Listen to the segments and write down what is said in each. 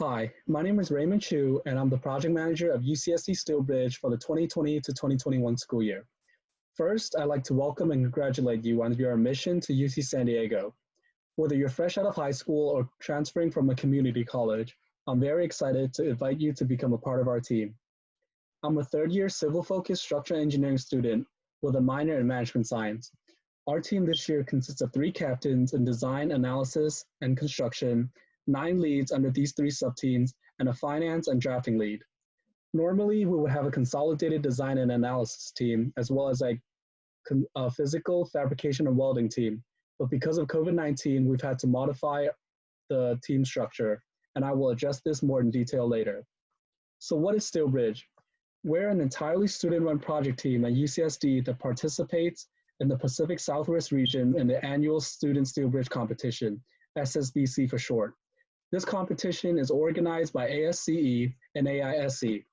Hi, my name is Raymond Chu, and I'm the project manager of UCSD Steelbridge for the 2020 to 2021 school year. First, I'd like to welcome and congratulate you on your admission to UC San Diego. Whether you're fresh out of high school or transferring from a community college, I'm very excited to invite you to become a part of our team. I'm a third-year civil-focused structural engineering student with a minor in management science. Our team this year consists of 3 captains in design, analysis, and construction, 9 leads under these 3 sub-teams, and a finance and drafting lead. Normally, we would have a consolidated design and analysis team, as well as a physical, fabrication, and welding team. But because of COVID-19, we've had to modify the team structure, and I will address this more in detail later. So what is Steelbridge? We're an entirely student-run project team at UCSD that participates in the Pacific Southwest region in the annual Student Steelbridge Competition, SSBC for short. This competition is organized by ASCE and AISC.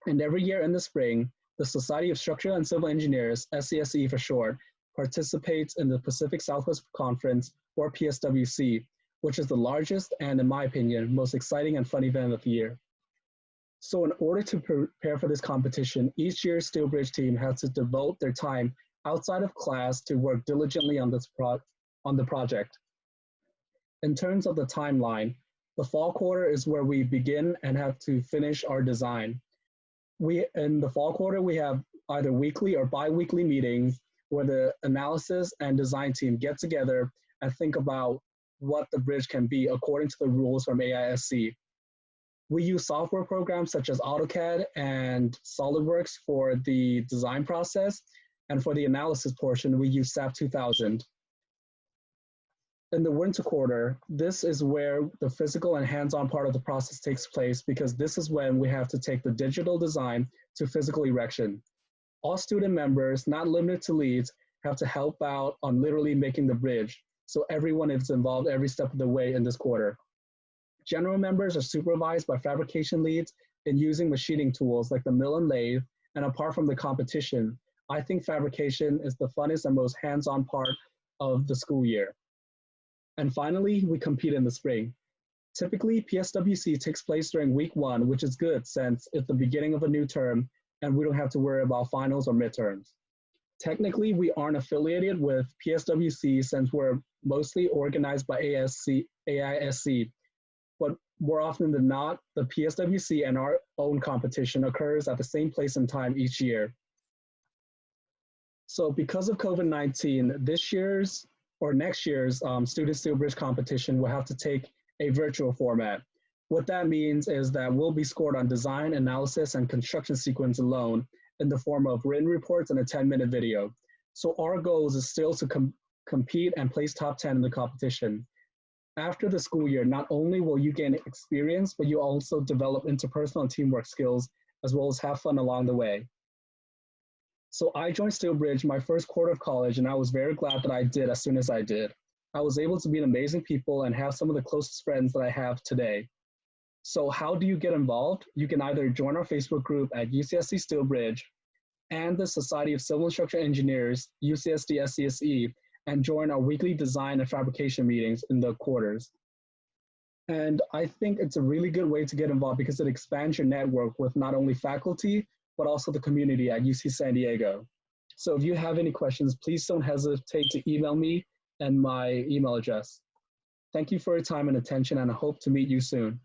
And every year in the spring, the Society of Structural and Civil Engineers, SCSE for short, participates in the Pacific Southwest Conference, or PSWC, which is the largest and, in my opinion, most exciting and fun event of the year. So in order to prepare for this competition, each year's Steelbridge team has to devote their time outside of class to work diligently on the project. In terms of the timeline, the fall quarter is where we begin and have to finish our design. In the fall quarter, we have either weekly or bi-weekly meetings where the analysis and design team get together and think about what the bridge can be according to the rules from AISC. We use software programs such as AutoCAD and SolidWorks for the design process, and for the analysis portion, we use SAP 2000. In the winter quarter, this is where the physical and hands-on part of the process takes place, because this is when we have to take the digital design to physical erection. All student members, not limited to leads, have to help out on literally making the bridge. So everyone is involved every step of the way in this quarter. General members are supervised by fabrication leads in using machining tools like the mill and lathe. And apart from the competition, I think fabrication is the funnest and most hands-on part of the school year. And finally, we compete in the spring. Typically, PSWC takes place during week 1, which is good since it's the beginning of a new term and we don't have to worry about finals or midterms. Technically, we aren't affiliated with PSWC since we're mostly organized by AISC, but more often than not, the PSWC and our own competition occurs at the same place and time each year. So because of COVID-19, this year's or next year's Student Steelbridge competition will have to take a virtual format. What that means is that we'll be scored on design, analysis, and construction sequence alone in the form of written reports and a 10-minute video. So our goal is still to compete and place top 10 in the competition. After the school year, not only will you gain experience, but you also develop interpersonal and teamwork skills, as well as have fun along the way. So I joined Steelbridge my first quarter of college, and I was very glad that I did as soon as I did. I was able to meet amazing people and have some of the closest friends that I have today. So how do you get involved? You can either join our Facebook group at UCSD Steelbridge and the Society of Civil and Structural Engineers, UCSD SCSE, and join our weekly design and fabrication meetings in the quarters. And I think it's a really good way to get involved because it expands your network with not only faculty, but also the community at UC San Diego. So if you have any questions, please don't hesitate to email me and my email address. Thank you for your time and attention, and I hope to meet you soon.